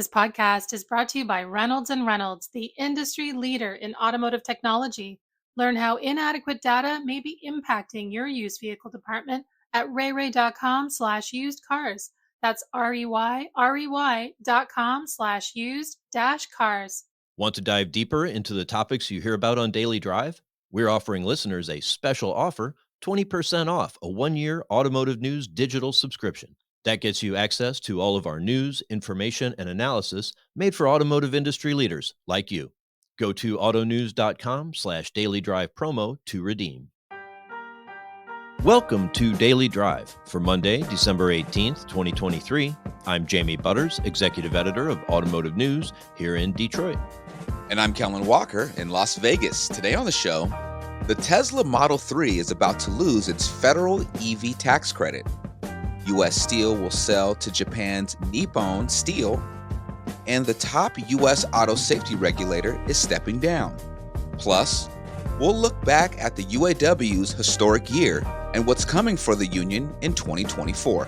This podcast is brought to you by Reynolds and Reynolds, the industry leader in automotive technology. Learn how inadequate data may be impacting your used vehicle department at rayray.com/used cars. That's REYREY.com/used-cars. Want to dive deeper into the topics you hear about on Daily Drive? We're offering listeners a special offer, 20% off a 1-year Automotive News digital subscription. That gets you access to all of our news, information, and analysis made for automotive industry leaders like you. Go to autonews.com/Daily Drive promo to redeem. Welcome to Daily Drive for Monday, December 18th, 2023. I'm Jamie Butters, Executive Editor of Automotive News here in Detroit. And I'm Kellen Walker in Las Vegas. Today on the show, the Tesla Model 3 is about to lose its federal EV tax credit. U.S. Steel will sell to Japan's Nippon Steel, and the top U.S. auto safety regulator is stepping down. Plus, we'll look back at the UAW's historic year and what's coming for the union in 2024.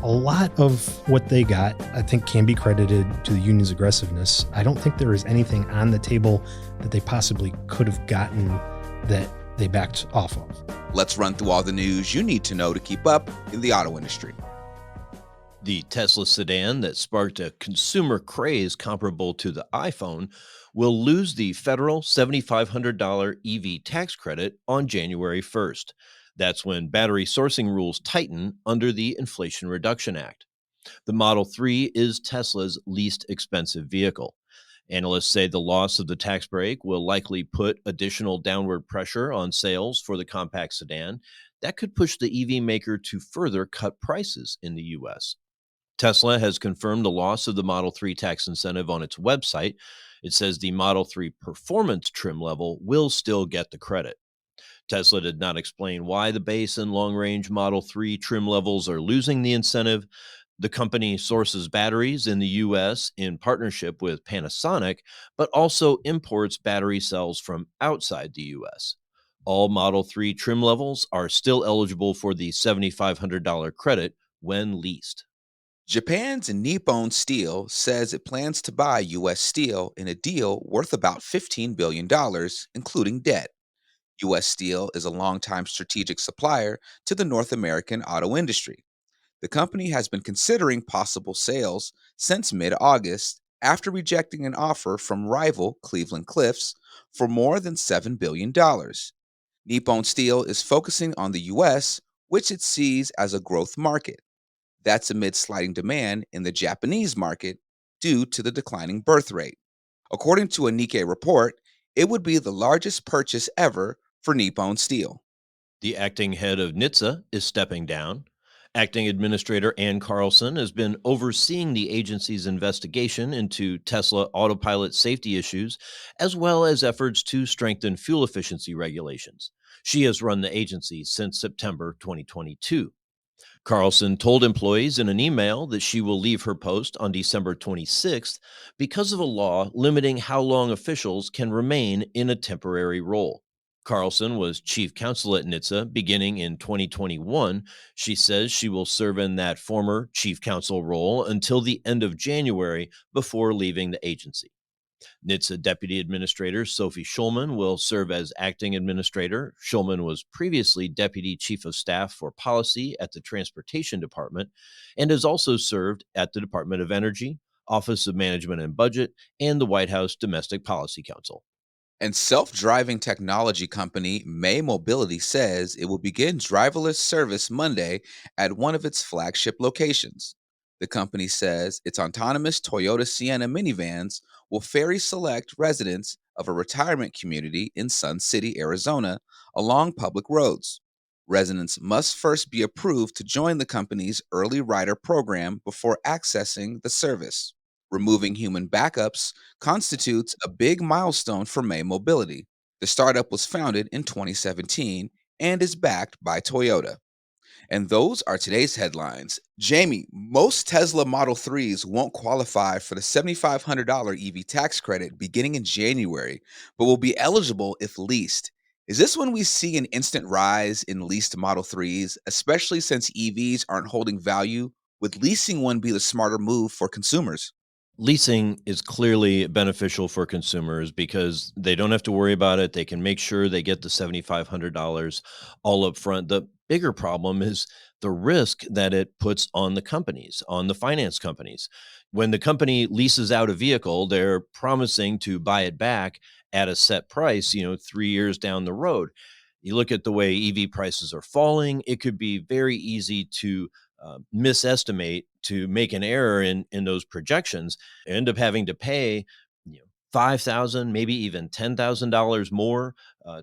A lot of what they got, I think, can be credited to the union's aggressiveness. I don't think there is anything on the table that they possibly could have gotten that they backed off of. Let's run through all the news you need to know to keep up in the auto industry. The Tesla sedan that sparked a consumer craze comparable to the iPhone will lose the federal $7,500 EV tax credit on January 1st. That's when battery sourcing rules tighten under the Inflation Reduction Act. The Model 3 is Tesla's least expensive vehicle. Analysts say the loss of the tax break will likely put additional downward pressure on sales for the compact sedan. That could push the EV maker to further cut prices in the U.S. Tesla has confirmed the loss of the Model 3 tax incentive on its website. It says the Model 3 performance trim level will still get the credit. Tesla did not explain why the base and long-range Model 3 trim levels are losing the incentive. The company sources batteries in the U.S. in partnership with Panasonic, but also imports battery cells from outside the U.S. All Model 3 trim levels are still eligible for the $7,500 credit when leased. Japan's Nippon Steel says it plans to buy U.S. Steel in a deal worth about $15 billion, including debt. U.S. Steel is a longtime strategic supplier to the North American auto industry. The company has been considering possible sales since mid-August after rejecting an offer from rival Cleveland Cliffs for more than $7 billion. Nippon Steel is focusing on the U.S., which it sees as a growth market. That's amid sliding demand in the Japanese market due to the declining birth rate. According to a Nikkei report, it would be the largest purchase ever for Nippon Steel. The acting head of NHTSA is stepping down. Acting Administrator Ann Carlson has been overseeing the agency's investigation into Tesla Autopilot safety issues, as well as efforts to strengthen fuel efficiency regulations. She has run the agency since September 2022. Carlson told employees in an email that she will leave her post on December 26th because of a law limiting how long officials can remain in a temporary role. Carlson was chief counsel at NHTSA beginning in 2021. She says she will serve in that former chief counsel role until the end of January before leaving the agency. NHTSA Deputy Administrator Sophie Schulman will serve as acting administrator. Schulman was previously Deputy Chief of Staff for Policy at the Transportation Department and has also served at the Department of Energy, Office of Management and Budget, and the White House Domestic Policy Council. And self-driving technology company May Mobility says it will begin driverless service Monday at one of its flagship locations. The company says its autonomous Toyota Sienna minivans will ferry select residents of a retirement community in Sun City, Arizona, along public roads. Residents must first be approved to join the company's early rider program before accessing the service. Removing human backups constitutes a big milestone for May Mobility. The startup was founded in 2017 and is backed by Toyota. And those are today's headlines. Jamie, most Tesla Model 3s won't qualify for the $7,500 EV tax credit beginning in January, but will be eligible if leased. Is this when we see an instant rise in leased Model 3s, especially since EVs aren't holding value? Would leasing one be the smarter move for consumers? Leasing is clearly beneficial for consumers because they don't have to worry about it. They can make sure they get the $7,500 all up front. The bigger problem is the risk that it puts on the companies, on the finance companies. When the company leases out a vehicle, they're promising to buy it back at a set price, 3 years down the road. You look at the way EV prices are falling, it could be very easy to misestimate, to make an error in those projections, end up having to pay, 5,000, maybe even $10,000 more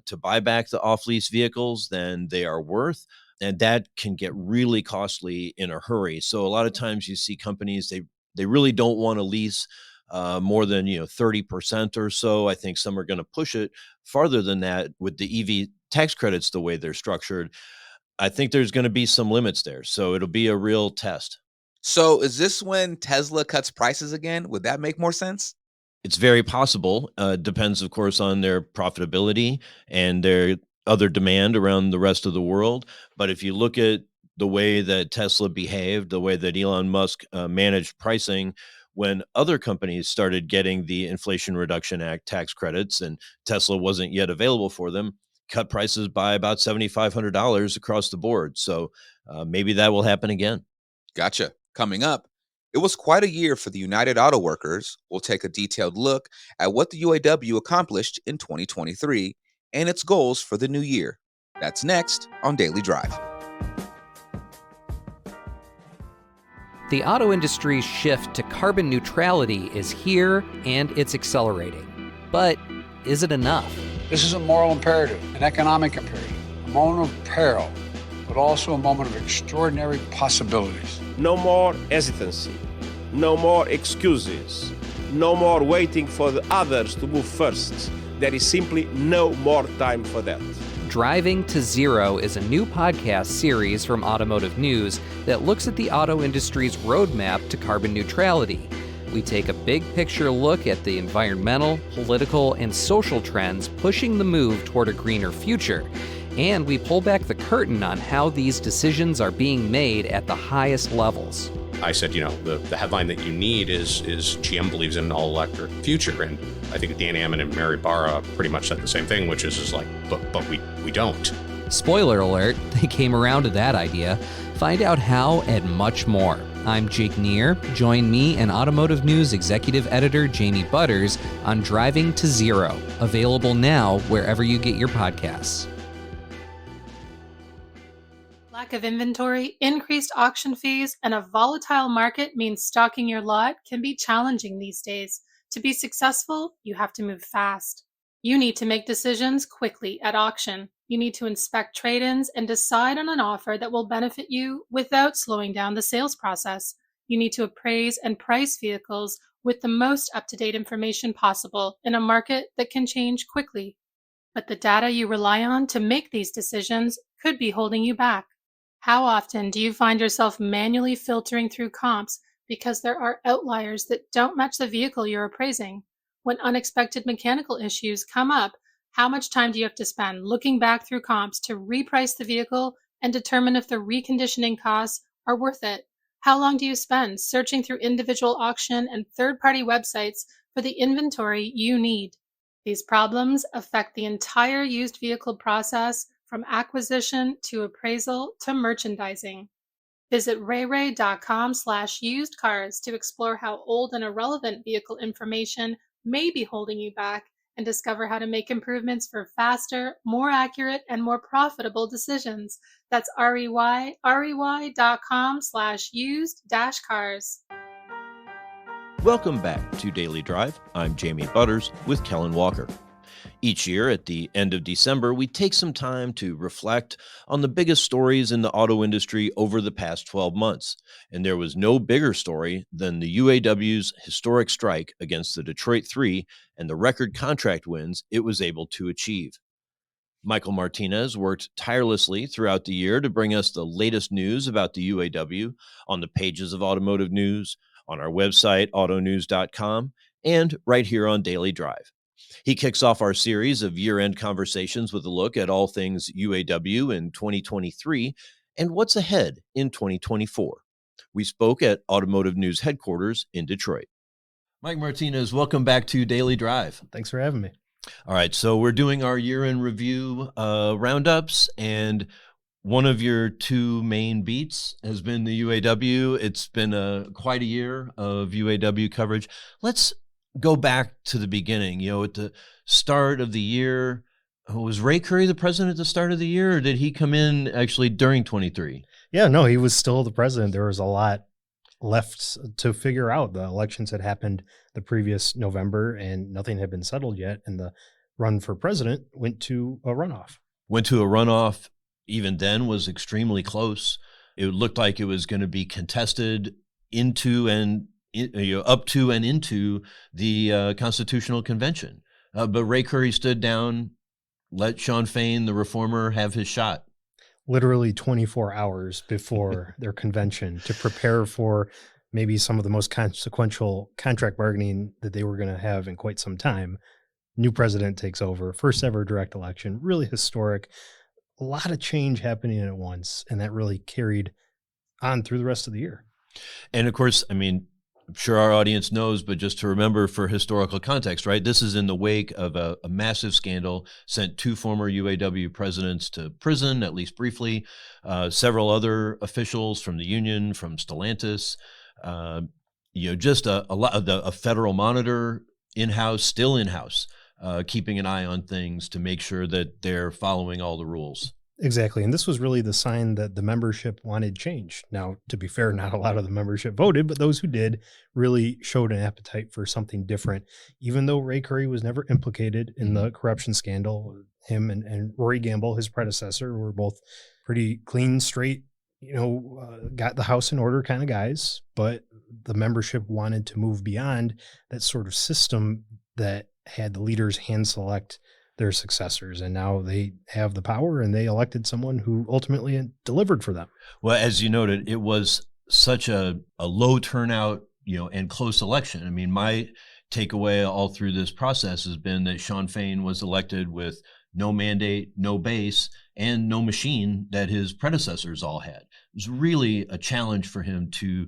to buy back the off lease vehicles than they are worth. And that can get really costly in a hurry. So a lot of times you see companies, they really don't want to lease more than 30% or so. I think some are going to push it farther than that with the EV tax credits the way they're structured. I think there's going to be some limits there. So it'll be a real test. So is this when Tesla cuts prices again? Would that make more sense? It's very possible. Depends, of course, on their profitability and their other demand around the rest of the world. But if you look at the way that Tesla behaved, the way that Elon Musk managed pricing, when other companies started getting the Inflation Reduction Act tax credits and Tesla wasn't yet available for them, cut prices by about $7,500 across the board. So maybe that will happen again. Gotcha. Coming up, it was quite a year for the United Auto Workers. We'll take a detailed look at what the UAW accomplished in 2023 and its goals for the new year. That's next on Daily Drive. The auto industry's shift to carbon neutrality is here and it's accelerating. But is it enough? This is a moral imperative, an economic imperative, a moment of peril, but also a moment of extraordinary possibilities. No more hesitancy, no more excuses, no more waiting for the others to move first. There is simply no more time for that. Driving to Zero is a new podcast series from Automotive News that looks at the auto industry's roadmap to carbon neutrality. We take a big picture look at the environmental, political, and social trends pushing the move toward a greener future. And we pull back the curtain on how these decisions are being made at the highest levels. I said, the headline that you need is GM believes in an all-electric future. And I think Dan Ammon and Mary Barra pretty much said the same thing, which is like, but we don't. Spoiler alert, they came around to that idea. Find out how and much more. I'm Jake Neer. Join me and Automotive News Executive Editor Jamie Butters on Driving to Zero, available now wherever you get your podcasts. Lack of inventory, increased auction fees, and a volatile market means stocking your lot can be challenging these days. To be successful, you have to move fast. You need to make decisions quickly at auction. You need to inspect trade-ins and decide on an offer that will benefit you without slowing down the sales process. You need to appraise and price vehicles with the most up-to-date information possible in a market that can change quickly. But the data you rely on to make these decisions could be holding you back. How often do you find yourself manually filtering through comps because there are outliers that don't match the vehicle you're appraising? When unexpected mechanical issues come up, how much time do you have to spend looking back through comps to reprice the vehicle and determine if the reconditioning costs are worth it? How long do you spend searching through individual auction and third-party websites for the inventory you need? These problems affect the entire used vehicle process, from acquisition to appraisal to merchandising. Visit rayray.com/usedcars to explore how old and irrelevant vehicle information may be holding you back and discover how to make improvements for faster, more accurate, and more profitable decisions. That's rey.com/used-cars. Welcome back to Daily Drive. I'm Jamie Butters with Kellen Walker. Each year at the end of December, we take some time to reflect on the biggest stories in the auto industry over the past 12 months. And there was no bigger story than the UAW's historic strike against the Detroit 3 and the record contract wins it was able to achieve. Michael Martinez worked tirelessly throughout the year to bring us the latest news about the UAW on the pages of Automotive News, on our website, autonews.com, and right here on Daily Drive. He kicks off our series of year-end conversations with a look at all things UAW in 2023 and what's ahead in 2024. We spoke at Automotive News headquarters in Detroit. Mike Martinez, welcome back to Daily Drive. Thanks for having me. All right, so we're doing our year-end review roundups, and one of your two main beats has been the UAW. It's been quite a year of UAW coverage. Let's go back to the beginning. At the start of the year, was Ray Curry the president at the start of the year, or did he come in actually during 23? Yeah, no, he was still the president. There was a lot left to figure out. The elections had happened the previous November and nothing had been settled yet. And the run for president went to a runoff. Even then was extremely close. It looked like it was going to be contested into and up to and into the Constitutional Convention. But Ray Curry stood down, let Sean Fain, the reformer, have his shot. Literally 24 hours before their convention to prepare for maybe some of the most consequential contract bargaining that they were going to have in quite some time. New president takes over, first ever direct election, really historic, a lot of change happening at once. And that really carried on through the rest of the year. And of course, I mean, I'm sure our audience knows, but just to remember for historical context, right? This is in the wake of a massive scandal, sent two former UAW presidents to prison, at least briefly, several other officials from the union, from Stellantis, just a lot of a federal monitor in-house, still in-house, keeping an eye on things to make sure that they're following all the rules. Exactly. And this was really the sign that the membership wanted change. Now, to be fair, not a lot of the membership voted, but those who did really showed an appetite for something different. Even though Ray Curry was never implicated in the corruption scandal, him and Rory Gamble, his predecessor, were both pretty clean, straight, got the house in order kind of guys. But the membership wanted to move beyond that sort of system that had the leaders hand select their successors, and now they have the power and they elected someone who ultimately delivered for them. Well, as you noted, it was such a low turnout, and close election. I mean, my takeaway all through this process has been that Sean Fain was elected with no mandate, no base, and no machine that his predecessors all had. It was really a challenge for him to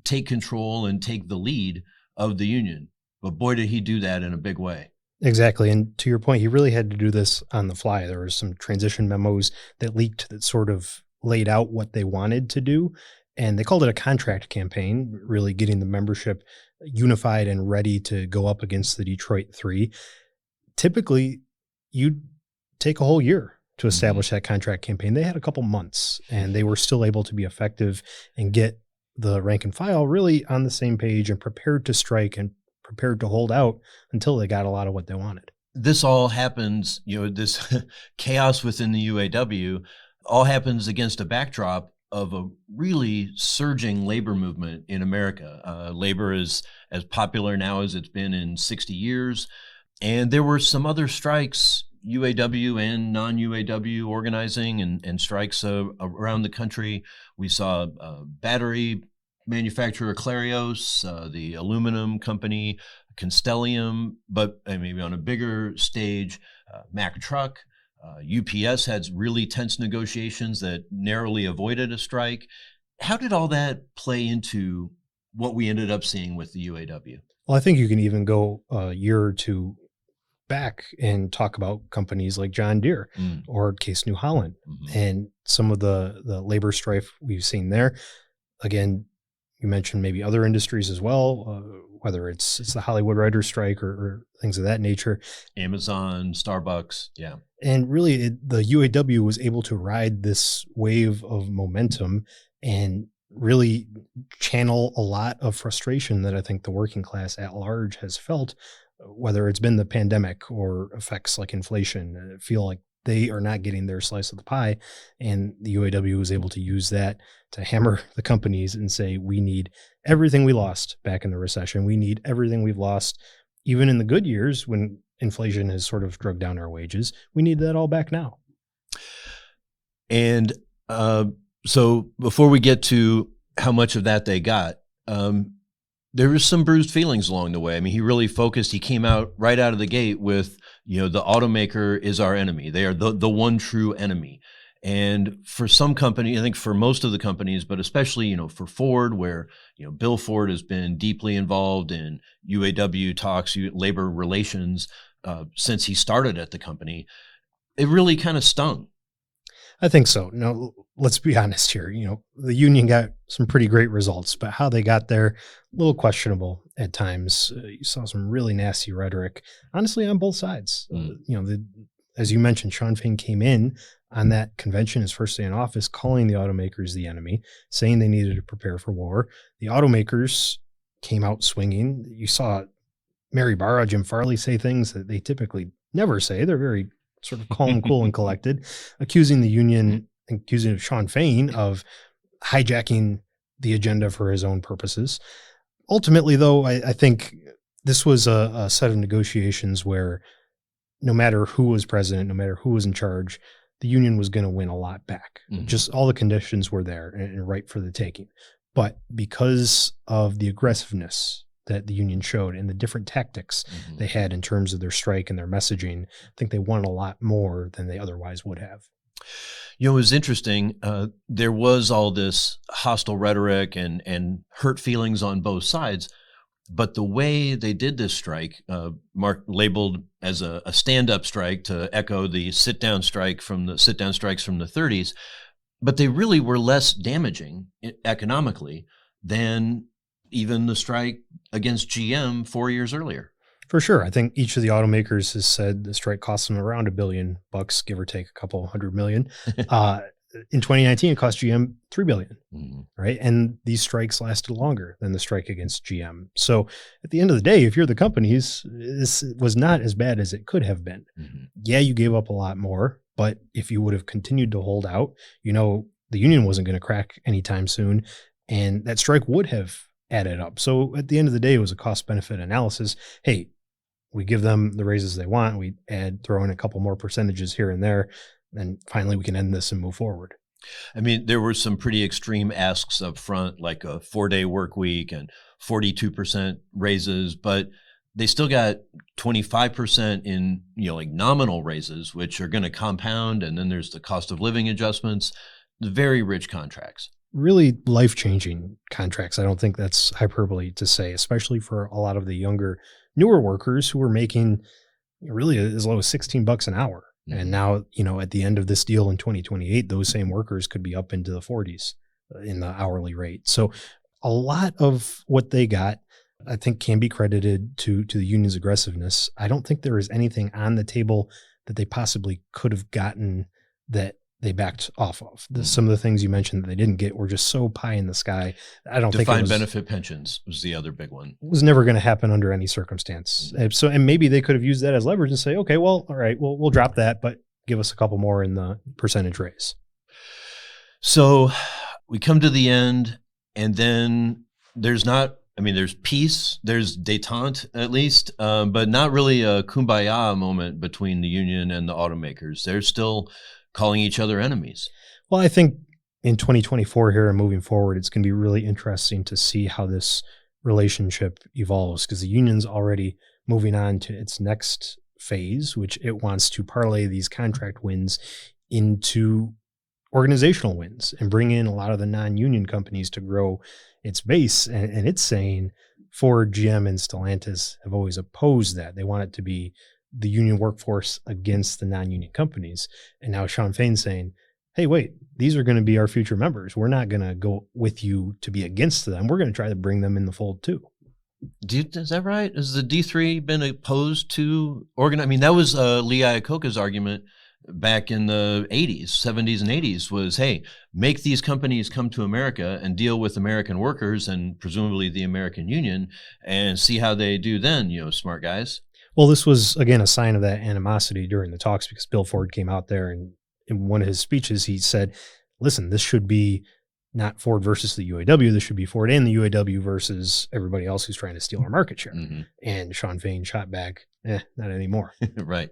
take control and take the lead of the union. But boy, did he do that in a big way. Exactly. And to your point, he really had to do this on the fly. There were some transition memos that leaked that sort of laid out what they wanted to do. And they called it a contract campaign, really getting the membership unified and ready to go up against the Detroit Three. Typically, you'd take a whole year to establish that contract campaign. They had a couple months, and they were still able to be effective and get the rank and file really on the same page and prepared to strike and prepared to hold out until they got a lot of what they wanted. This all happens, this chaos within the UAW all happens against a backdrop of a really surging labor movement in America. Labor is as popular now as it's been in 60 years. And there were some other strikes, UAW and non-UAW organizing and strikes around the country. We saw battery manufacturer Clarios, the aluminum company Constellium, but maybe on a bigger stage, Mack Truck, UPS had really tense negotiations that narrowly avoided a strike. How did all that play into what we ended up seeing with the UAW? Well, I think you can even go a year or two back and talk about companies like John Deere or Case New Holland and some of the labor strife we've seen there. Again, you mentioned maybe other industries as well, whether it's the Hollywood writer strike or things of that nature. Amazon, Starbucks, yeah. And really, the UAW was able to ride this wave of momentum and really channel a lot of frustration that I think the working class at large has felt, whether it's been the pandemic or effects like inflation. I feel like they are not getting their slice of the pie. And the UAW was able to use that to hammer the companies and say, we need everything we lost back in the recession. We need everything we've lost, even in the good years when inflation has sort of drug down our wages. We need that all back now. And so before we get to how much of that they got, there was some bruised feelings along the way. I mean, he really focused. He came out right out of the gate with, the automaker is our enemy. They are the one true enemy. And for some company, I think for most of the companies, but especially, for Ford, where, Bill Ford has been deeply involved in UAW talks, labor relations, since he started at the company, it really kind of stung. I think so. No, let's be honest here. The union got some pretty great results, but how they got there, a little questionable at times. You saw some really nasty rhetoric, honestly, on both sides. As you mentioned, Sean Fain came in on that convention, his first day in office, calling the automakers the enemy, saying they needed to prepare for war. The automakers came out swinging. You saw Mary Barra, Jim Farley say things that they typically never say. They're very sort of calm, cool, and collected, accusing the union, accusing Sean Fain of hijacking the agenda for his own purposes. Ultimately, though, I think this was a set of negotiations where no matter who was president, no matter who was in charge, the union was going to win a lot back. Mm-hmm. Just all the conditions were there and ripe for the taking. But because of the aggressiveness that the union showed and the different tactics they had in terms of their strike and their messaging, I think they won a lot more than they otherwise would have. It was interesting. There was all this hostile rhetoric and hurt feelings on both sides, but the way they did this strike, labeled as a stand-up strike to echo the sit-down strikes from the 30s, but they really were less damaging economically than even the strike against GM 4 years earlier. For sure. I think each of the automakers has said the strike cost them around $1 billion, give or take a couple $100 million. In 2019, it cost GM $3 billion, right? And these strikes lasted longer than the strike against GM. So at the end of the day, if you're the companies, this was not as bad as it could have been. Yeah, you gave up a lot more, but if you would have continued to hold out, the union wasn't going to crack anytime soon, and that strike would have added up. So at the end of the day, it was a cost-benefit analysis. Hey, we give them the raises they want. We throw in a couple more percentages here and there, and finally we can end this and move forward. I mean, there were some pretty extreme asks up front, like a 4-day work week and 42% raises, but they still got 25% in, like nominal raises, which are going to compound. And then there's the cost of living adjustments, the very rich contracts. Really life-changing contracts. I don't think that's hyperbole to say, especially for a lot of the younger, newer workers who were making really as low as $16 an hour. And now, at the end of this deal in 2028, those same workers could be up into the 40s in the hourly rate. So a lot of what they got, I think, can be credited to the union's aggressiveness. I don't think there is anything on the table that they possibly could have gotten that they backed off of. Some of the things you mentioned that they didn't get were just so pie in the sky. I don't think defined benefit pensions was the other big one. It was never going to happen under any circumstance. So, and maybe they could have used that as leverage and say, okay, well, all right, we'll drop that, but give us a couple more in the percentage raise. So we come to the end, and then there's peace, there's détente at least, but not really a kumbaya moment between the union and the automakers. They're still calling each other enemies. Well, I think in 2024 here and moving forward, it's going to be really interesting to see how this relationship evolves, because the union's already moving on to its next phase, which it wants to parlay these contract wins into organizational wins and bring in a lot of the non-union companies to grow its base. And it's saying Ford, GM, and Stellantis have always opposed that. They want it to be the union workforce against the non-union companies. And now Sean Fain's saying, hey, wait, these are going to be our future members. We're not going to go with you to be against them. We're going to try to bring them in the fold too. Is that right? Has the D3 been opposed to organize? I mean, that was Lee Iacocca's argument back in the 80s, 70s and 80s was, hey, make these companies come to America and deal with American workers and presumably the American union and see how they do then, smart guys. Well, this was, again, a sign of that animosity during the talks, because Bill Ford came out there and in one of his speeches, he said, listen, this should be not Ford versus the UAW. This should be Ford and the UAW versus everybody else who's trying to steal our market share. And Sean Fain shot back, not anymore. Right.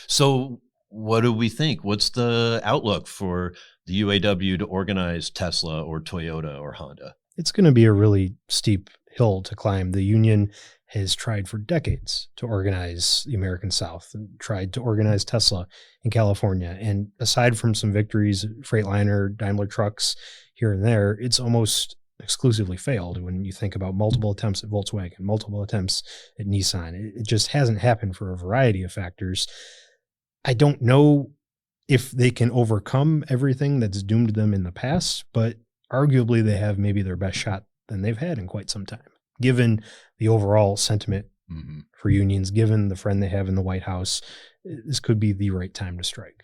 So what do we think? What's the outlook for the UAW to organize Tesla or Toyota or Honda? It's going to be a really steep hill to climb. The union has tried for decades to organize the American South and tried to organize Tesla in California. And aside from some victories, Freightliner, Daimler trucks here and there, it's almost exclusively failed when you think about multiple attempts at Volkswagen, multiple attempts at Nissan. It just hasn't happened for a variety of factors. I don't know if they can overcome everything that's doomed them in the past, but arguably they have maybe their best shot than they've had in quite some time, given the overall sentiment for unions, given the friend they have in the White House. This could be the right time to strike.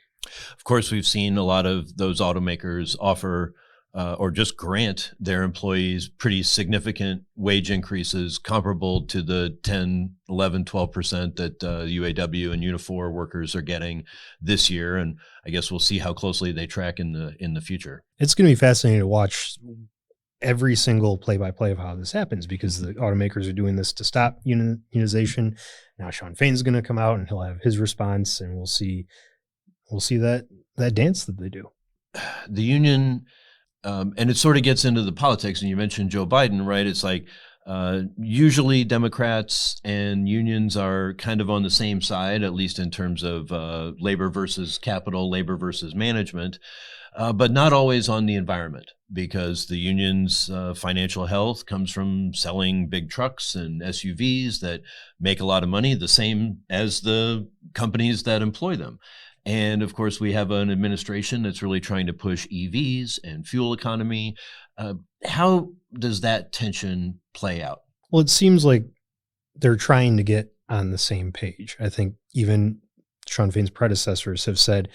Of course, we've seen a lot of those automakers offer or just grant their employees pretty significant wage increases comparable to the 10, 11, 12% that UAW and Unifor workers are getting this year. And I guess we'll see how closely they track in the future. It's going to be fascinating to watch every single play-by-play of how this happens, because the automakers are doing this to stop unionization. Now Sean Fain's going to come out and he'll have his response, and we'll see that dance that they do. The union, and it sort of gets into the politics, and you mentioned Joe Biden, right? It's like usually Democrats and unions are kind of on the same side, at least in terms of labor versus capital, labor versus management, but not always on the environment, because the union's financial health comes from selling big trucks and SUVs that make a lot of money, the same as the companies that employ them. And of course, we have an administration that's really trying to push EVs and fuel economy. How does that tension play out? Well, it seems like they're trying to get on the same page. I think even Sean Fain's predecessors have said,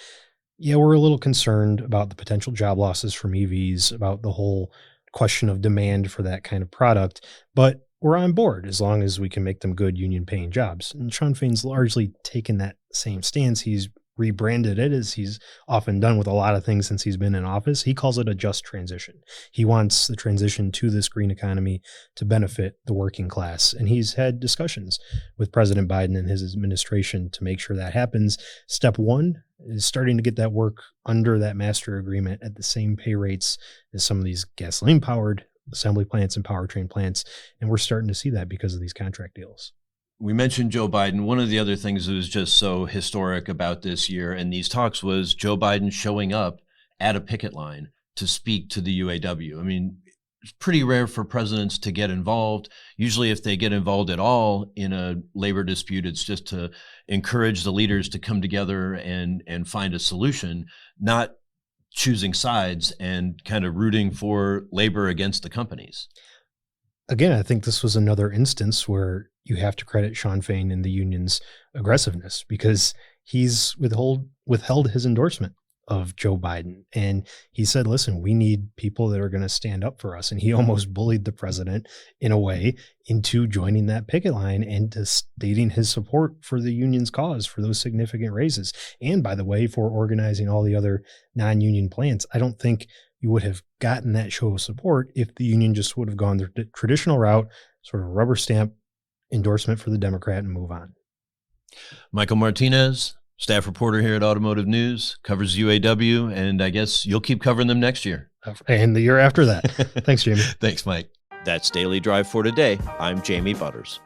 yeah, we're a little concerned about the potential job losses from EVs, about the whole question of demand for that kind of product, but we're on board as long as we can make them good union-paying jobs. And Sean Fain's largely taken that same stance. He's rebranded it, as he's often done with a lot of things since he's been in office. He calls it a just transition. He wants the transition to this green economy to benefit the working class. And he's had discussions with President Biden and his administration to make sure that happens. Step one is starting to get that work under that master agreement at the same pay rates as some of these gasoline-powered assembly plants and powertrain plants. And we're starting to see that because of these contract deals. We mentioned Joe Biden. One of the other things that was just so historic about this year and these talks was Joe Biden showing up at a picket line to speak to the UAW. I mean, it's pretty rare for presidents to get involved. Usually if they get involved at all in a labor dispute, it's just to encourage the leaders to come together and find a solution, not choosing sides and kind of rooting for labor against the companies. Again, I think this was another instance where you have to credit Sean Fain and the union's aggressiveness, because he's withheld his endorsement of Joe Biden. And he said, listen, we need people that are going to stand up for us. And he almost bullied the president in a way into joining that picket line and to stating his support for the union's cause for those significant raises. And by the way, for organizing all the other non-union plants. I don't think you would have gotten that show of support if the union just would have gone the traditional route, sort of rubber stamp endorsement for the Democrat and move on. Michael Martinez, staff reporter here at Automotive News, covers UAW, and I guess you'll keep covering them next year. And the year after that. Thanks, Jamie. Thanks, Mike. That's Daily Drive for today. I'm Jamie Butters.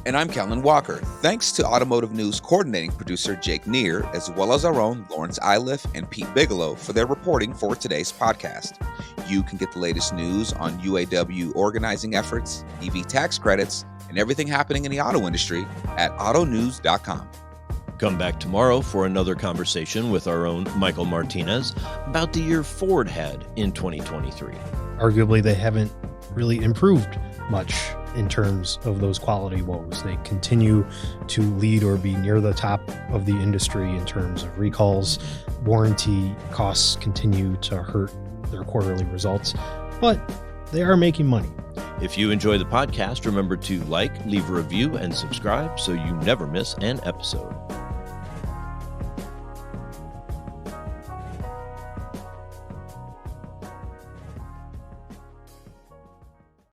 And I'm Kellen Walker. Thanks to Automotive News coordinating producer Jake Neer, as well as our own Lawrence Iliff and Pete Bigelow for their reporting for today's podcast. You can get the latest news on UAW organizing efforts, EV tax credits, and everything happening in the auto industry at autonews.com. Come back tomorrow for another conversation with our own Michael Martinez about the year Ford had in 2023. Arguably, they haven't really improved much in terms of those quality woes. They continue to lead or be near the top of the industry in terms of recalls. Warranty costs continue to hurt their quarterly results, but they are making money. If you enjoy the podcast, remember to like, leave a review, and subscribe so you never miss an episode.